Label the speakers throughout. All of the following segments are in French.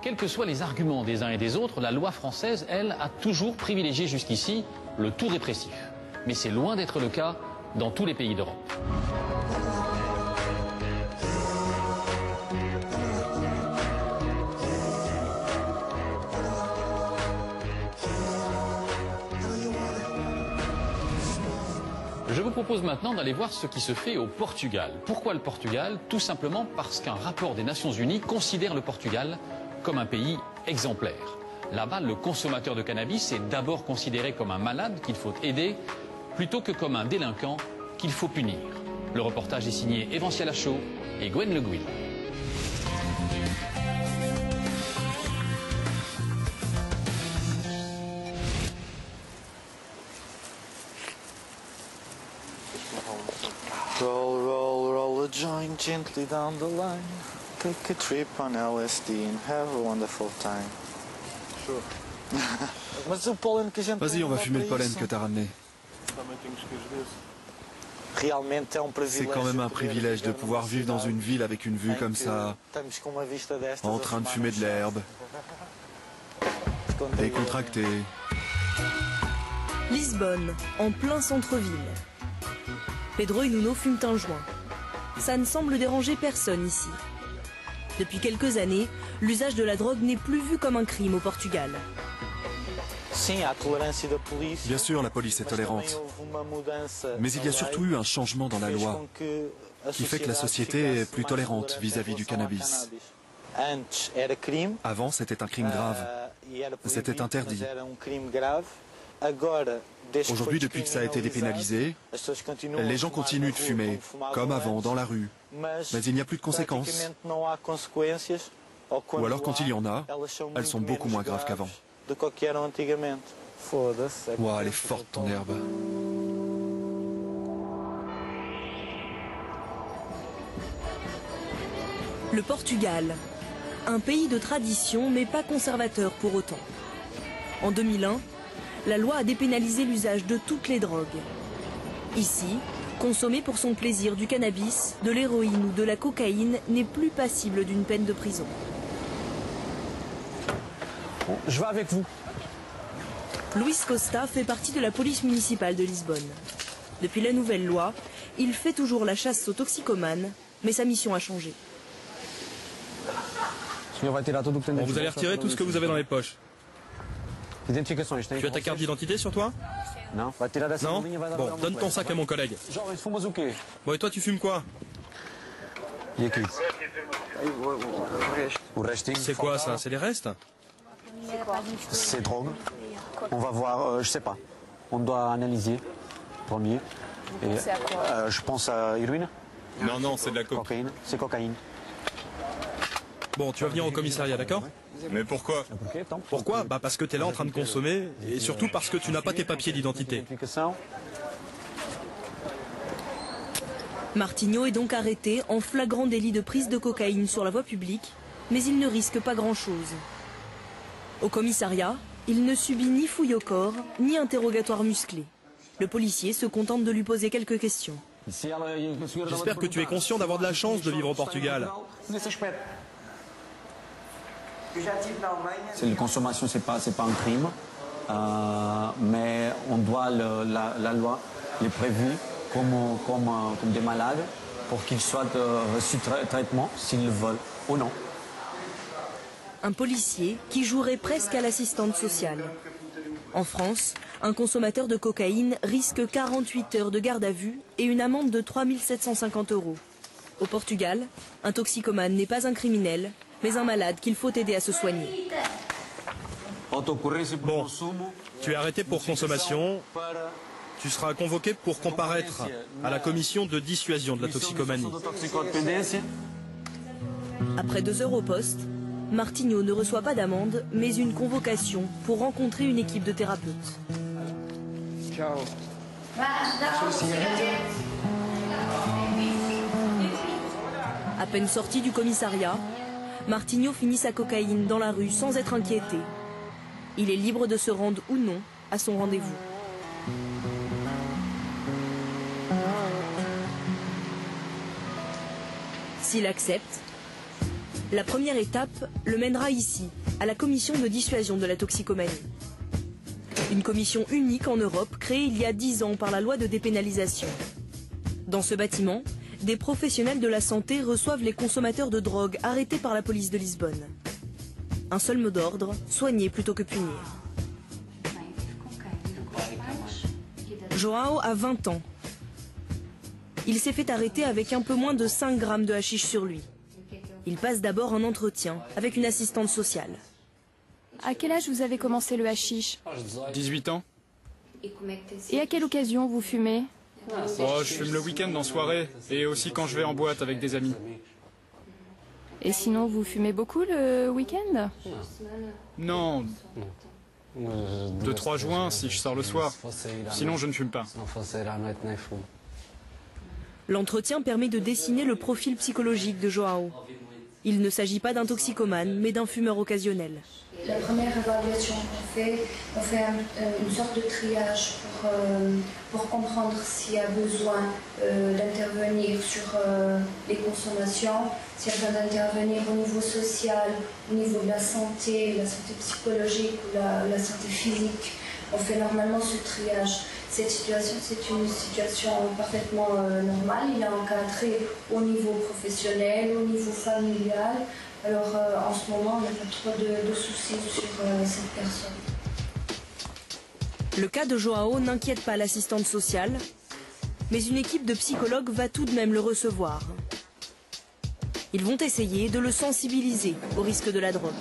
Speaker 1: Quels que soient les arguments des uns et des autres, la loi française, elle, a toujours privilégié jusqu'ici le tout répressif. Mais c'est loin d'être le cas dans tous les pays d'Europe. Je vous propose maintenant d'aller voir ce qui se fait au Portugal. Pourquoi le Portugal? Tout simplement parce qu'un rapport des Nations Unies considère le Portugal comme un pays exemplaire. Là-bas, le consommateur de cannabis est d'abord considéré comme un malade qu'il faut aider, plutôt que comme un délinquant qu'il faut punir. Le reportage est signé Evancia Lachaud et Gwen Le Gouil.
Speaker 2: Roll, roll, roll a joint gently down the line. Take a trip on LSD and have a wonderful time. Sure.
Speaker 3: Vas-y, on va fumer le pollen que t'as ramené. C'est quand même un privilège de pouvoir vivre dans une ville avec une vue comme ça, en train de fumer de l'herbe, décontracté.
Speaker 4: Lisbonne, en plein centre-ville. Pedro et Nuno fument un joint. Ça ne semble déranger personne ici. Depuis quelques années, l'usage de la drogue n'est plus vu comme un crime au Portugal.
Speaker 3: Bien sûr, la police est tolérante. Mais il y a surtout eu un changement dans la loi qui fait que la société est plus tolérante vis-à-vis du cannabis. Avant, c'était un crime grave. C'était interdit. Aujourd'hui, depuis que ça a été dépénalisé, les gens continuent de fumer, comme avant, dans la rue. Mais il n'y a plus de conséquences. Ou alors, quand il y en a, elles sont beaucoup moins graves qu'avant. Ouah, elle est forte ton herbe.
Speaker 4: Le Portugal, un pays de tradition mais pas conservateur pour autant. En 2001, la loi a dépénalisé l'usage de toutes les drogues. Ici, consommer pour son plaisir du cannabis, de l'héroïne ou de la cocaïne n'est plus passible d'une peine de prison.
Speaker 5: Bon, je vais avec vous.
Speaker 4: Luis Costa fait partie de la police municipale de Lisbonne. Depuis la nouvelle loi, il fait toujours la chasse aux toxicomanes, mais sa mission a changé.
Speaker 5: Bon,
Speaker 6: vous allez retirer tout ce que vous avez dans les poches. Tu as ta carte d'identité sur toi?
Speaker 5: Non.
Speaker 6: Non? Bon, donne ton sac à mon collègue. Bon, et toi, tu fumes quoi? C'est quoi ça? C'est les restes?
Speaker 5: C'est drogue. On va voir, je sais pas. On doit analyser premier. Et, je pense à héroïne.
Speaker 6: Non, non, c'est de la coke.
Speaker 5: C'est cocaïne.
Speaker 6: Bon, tu vas venir au commissariat, d'accord? Mais pourquoi? Pourquoi? Bah parce que tu es là en train de consommer, et surtout parce que tu n'as pas tes papiers d'identité.
Speaker 4: Martinho est donc arrêté en flagrant délit de prise de cocaïne sur la voie publique, mais il ne risque pas grand-chose. Au commissariat, il ne subit ni fouille au corps, ni interrogatoire musclé. Le policier se contente de lui poser quelques questions.
Speaker 6: J'espère que tu es conscient d'avoir de la chance de vivre au Portugal.
Speaker 5: La consommation, c'est pas un crime, mais on doit la loi les prévue comme des malades pour qu'ils soient reçus traitement s'ils le veulent ou non.
Speaker 4: Un policier qui jouerait presque à l'assistante sociale. En France, un consommateur de cocaïne risque 48 heures de garde à vue et une amende de 3 750 €. Au Portugal, un toxicomane n'est pas un criminel, mais un malade qu'il faut aider à se soigner.
Speaker 6: Bon, tu es arrêté pour consommation. Tu seras convoqué pour comparaître à la commission de dissuasion de la toxicomanie.
Speaker 4: Après 2 heures au poste, Martinho ne reçoit pas d'amende, mais une convocation pour rencontrer une équipe de thérapeutes.
Speaker 2: Ciao.
Speaker 4: À peine sorti du commissariat, Martinho finit sa cocaïne dans la rue sans être inquiété. Il est libre de se rendre ou non à son rendez-vous. S'il accepte, La première étape le mènera ici, à la commission de dissuasion de la toxicomanie. Une commission unique en Europe créée il y a 10 ans par la loi de dépénalisation. Dans ce bâtiment, des professionnels de la santé reçoivent les consommateurs de drogue arrêtés par la police de Lisbonne. Un seul mot d'ordre, soigner plutôt que punir. João a 20 ans. Il s'est fait arrêter avec un peu moins de 5 grammes de hashish sur lui. Il passe d'abord un entretien avec une assistante sociale.
Speaker 7: À quel âge vous avez commencé le hashish?
Speaker 6: 18 ans.
Speaker 7: Et à quelle occasion vous fumez?
Speaker 6: Oh, je fume le week-end en soirée et aussi quand je vais en boîte avec des amis.
Speaker 7: Et sinon, vous fumez beaucoup le week-end?
Speaker 6: Non. 2-3 joints si je sors le soir. Sinon, je ne fume pas.
Speaker 4: L'entretien permet de dessiner le profil psychologique de João. Il ne s'agit pas d'un toxicomane, mais d'un fumeur occasionnel.
Speaker 8: La première évaluation on fait une sorte de triage pour comprendre s'il y a besoin d'intervenir sur les consommations, s'il y a besoin d'intervenir au niveau social, au niveau de la santé psychologique ou la santé physique. On fait normalement ce triage. Cette situation, c'est une situation parfaitement normale. Il est encadré au niveau professionnel, au niveau familial. Alors en ce moment, on n'a pas trop de soucis sur cette personne.
Speaker 4: Le cas de João n'inquiète pas l'assistante sociale, mais une équipe de psychologues va tout de même le recevoir. Ils vont essayer de le sensibiliser au risque de la drogue.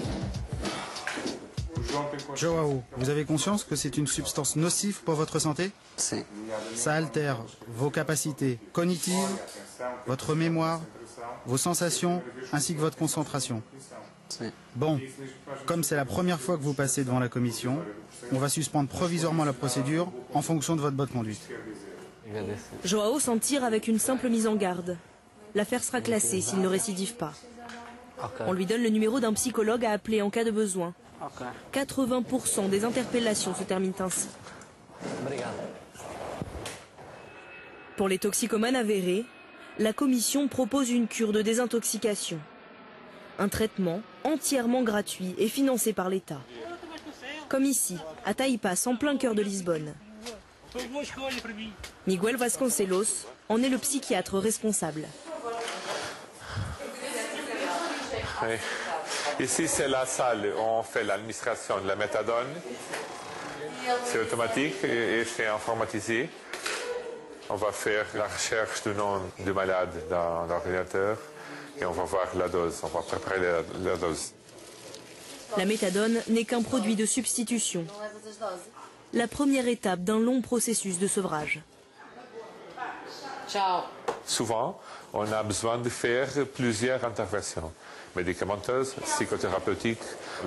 Speaker 9: João, vous avez conscience que c'est une substance nocive pour votre santé? Ça altère vos capacités cognitives, votre mémoire, vos sensations ainsi que votre concentration. Bon, comme c'est la première fois que vous passez devant la commission, on va suspendre provisoirement la procédure en fonction de votre bonne conduite.
Speaker 4: João s'en tire avec une simple mise en garde. L'affaire sera classée s'il ne récidive pas. On lui donne le numéro d'un psychologue à appeler en cas de besoin. 80% des interpellations se terminent ainsi. Pour les toxicomanes avérés, la commission propose une cure de désintoxication. Un traitement entièrement gratuit et financé par l'État. Comme ici, à Taipas, en plein cœur de Lisbonne. Miguel Vasconcelos en est le psychiatre responsable.
Speaker 10: Oui. Ici, c'est la salle où on fait l'administration de la méthadone. C'est automatique et c'est informatisé. On va faire la recherche du nom du malade dans l'ordinateur et on va voir la dose, on va préparer la dose.
Speaker 4: La méthadone n'est qu'un produit de substitution. La première étape d'un long processus de sevrage.
Speaker 10: Souvent, on a besoin de faire plusieurs interventions médicamenteuses, psychothérapeutiques,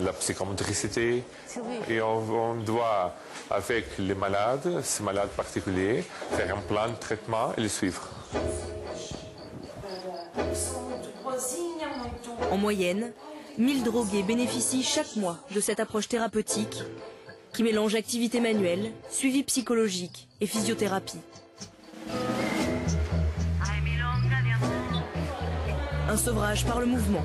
Speaker 10: la psychomotricité. Et on doit, avec les malades, ces malades particuliers, faire un plan de traitement et le suivre.
Speaker 4: En moyenne, 1000 drogués bénéficient chaque mois de cette approche thérapeutique qui mélange activité manuelle, suivi psychologique et physiothérapie. Un sevrage par le mouvement.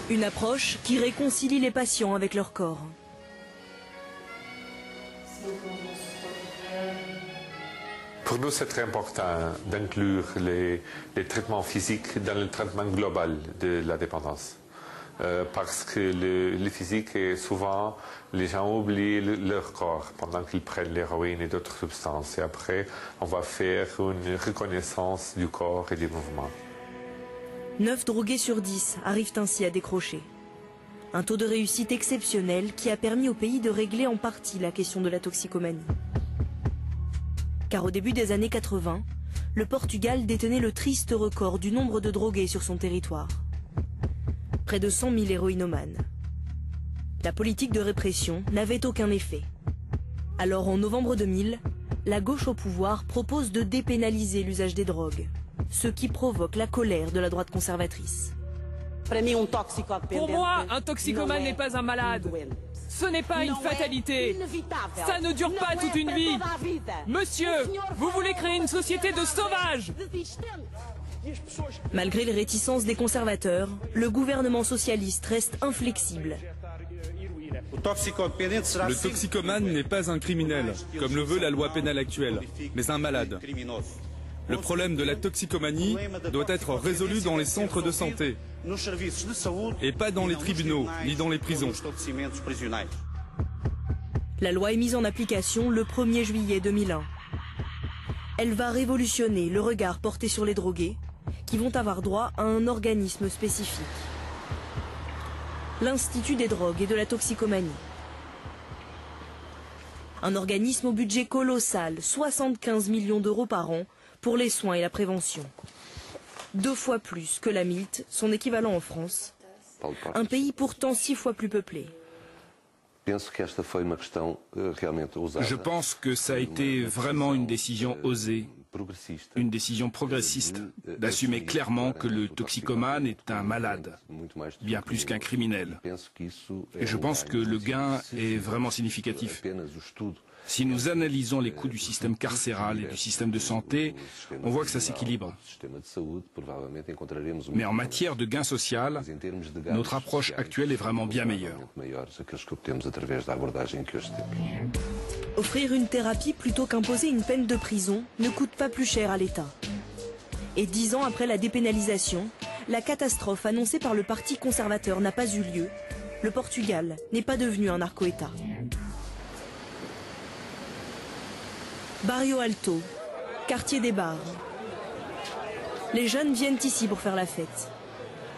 Speaker 4: Une approche qui réconcilie les patients avec leur corps.
Speaker 10: Pour nous, c'est très important d'inclure les traitements physiques dans le traitement global de la dépendance. Parce que le physique, est souvent, les gens oublient leur corps pendant qu'ils prennent l'héroïne et d'autres substances. Et après, on va faire une reconnaissance du corps et des mouvements.
Speaker 4: 9 drogués sur 10 arrivent ainsi à décrocher. Un taux de réussite exceptionnel qui a permis au pays de régler en partie la question de la toxicomanie. Car au début des années 80, le Portugal détenait le triste record du nombre de drogués sur son territoire. Près de 100 000 héroïnomanes. La politique de répression n'avait aucun effet. Alors en novembre 2000, la gauche au pouvoir propose de dépénaliser l'usage des drogues, ce qui provoque la colère de la droite conservatrice.
Speaker 11: Pour moi, un toxicomane n'est pas un malade. Ce n'est pas une fatalité. Ça ne dure pas toute une vie. Monsieur, vous voulez créer une société de sauvages.
Speaker 4: Malgré les réticences des conservateurs, le gouvernement socialiste reste inflexible.
Speaker 12: Le toxicomane n'est pas un criminel, comme le veut la loi pénale actuelle, mais un malade. Le problème de la toxicomanie doit être résolu dans les centres de santé, et pas dans les tribunaux, ni dans les prisons.
Speaker 4: La loi est mise en application le 1er juillet 2001. Elle va révolutionner le regard porté sur les drogués, qui vont avoir droit à un organisme spécifique. L'Institut des drogues et de la toxicomanie. Un organisme au budget colossal, 75 millions d'euros par an, pour les soins et la prévention. 2 fois plus que la MILT, son équivalent en France, un pays pourtant 6 fois plus peuplé.
Speaker 12: Je pense que ça a été vraiment une décision osée, une décision progressiste, d'assumer clairement que le toxicomane est un malade, bien plus qu'un criminel. Et je pense que le gain est vraiment significatif. Si nous analysons les coûts du système carcéral et du système de santé, on voit que ça s'équilibre. Mais en matière de gain social, notre approche actuelle est vraiment bien meilleure.
Speaker 4: Offrir une thérapie plutôt qu'imposer une peine de prison ne coûte pas plus cher à l'État. Et 10 ans après la dépénalisation, la catastrophe annoncée par le parti conservateur n'a pas eu lieu. Le Portugal n'est pas devenu un narco-État. Barrio Alto, quartier des bars. Les jeunes viennent ici pour faire la fête.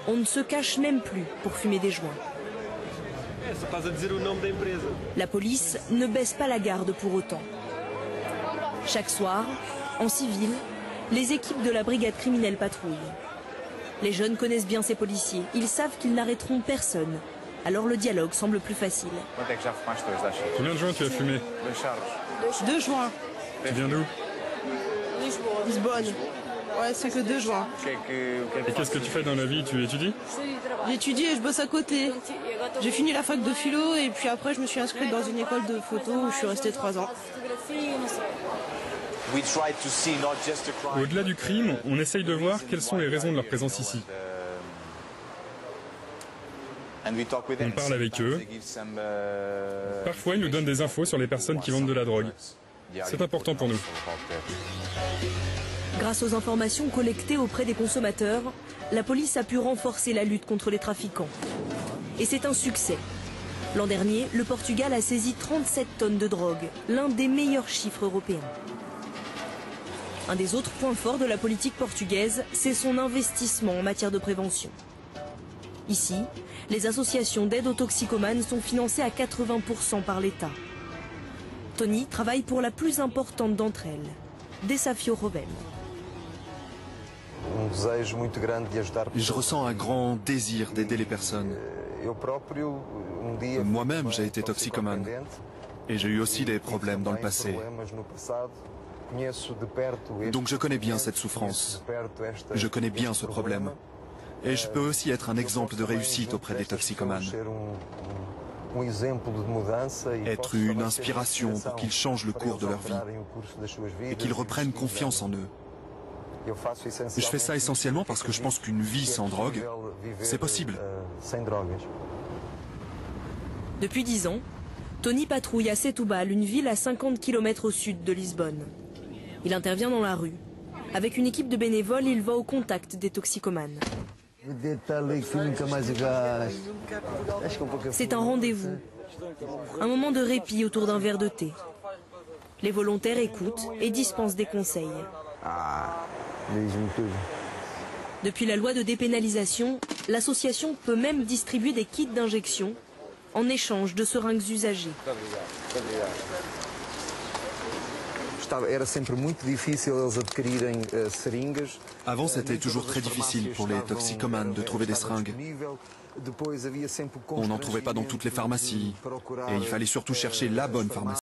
Speaker 4: On ne se cache même plus pour fumer des joints. La police ne baisse pas la garde pour autant. Chaque soir, en civil, les équipes de la brigade criminelle patrouillent. Les jeunes connaissent bien ces policiers. Ils savent qu'ils n'arrêteront personne. Alors le dialogue semble plus facile.
Speaker 12: Combien de joints tu as fumé?
Speaker 13: 2 joints.
Speaker 12: Tu viens d'où?
Speaker 13: Lisbonne. Ouais, c'est que 2 joints.
Speaker 12: Et qu'est-ce que tu fais dans la vie? Tu étudies?
Speaker 13: J'étudie et je bosse à côté. J'ai fini la fac de philo et puis après je me suis inscrite dans une école de photo où je suis restée 3 ans.
Speaker 12: Au-delà du crime, on essaye de voir quelles sont les raisons de leur présence ici. On parle avec eux. Parfois, ils nous donnent des infos sur les personnes qui vendent de la drogue. C'est important pour nous.
Speaker 4: Grâce aux informations collectées auprès des consommateurs, la police a pu renforcer la lutte contre les trafiquants. Et c'est un succès. L'an dernier, le Portugal a saisi 37 tonnes de drogue, l'un des meilleurs chiffres européens. Un des autres points forts de la politique portugaise, c'est son investissement en matière de prévention. Ici, les associations d'aide aux toxicomanes sont financées à 80% par l'État. Tony travaille pour la plus importante d'entre elles, Desafio Rovem.
Speaker 3: Je ressens un grand désir d'aider les personnes. Moi-même, j'ai été toxicomane. Et j'ai eu aussi des problèmes dans le passé. Donc je connais bien cette souffrance. Je connais bien ce problème. Et je peux aussi être un exemple de réussite auprès des toxicomanes. Être une inspiration pour qu'ils changent le cours de leur vie et qu'ils reprennent confiance en eux. Je fais ça essentiellement parce que je pense qu'une vie sans drogue, c'est possible.
Speaker 4: Depuis 10 ans, Tony patrouille à Setúbal, une ville à 50 km au sud de Lisbonne. Il intervient dans la rue. Avec une équipe de bénévoles, il va au contact des toxicomanes. C'est un rendez-vous, un moment de répit autour d'un verre de thé. Les volontaires écoutent et dispensent des conseils. Depuis la loi de dépénalisation, l'association peut même distribuer des kits d'injection en échange de seringues usagées.
Speaker 3: Avant, c'était toujours très difficile pour les toxicomanes de trouver des seringues. On n'en trouvait pas dans toutes les pharmacies. Et il fallait surtout chercher la bonne pharmacie.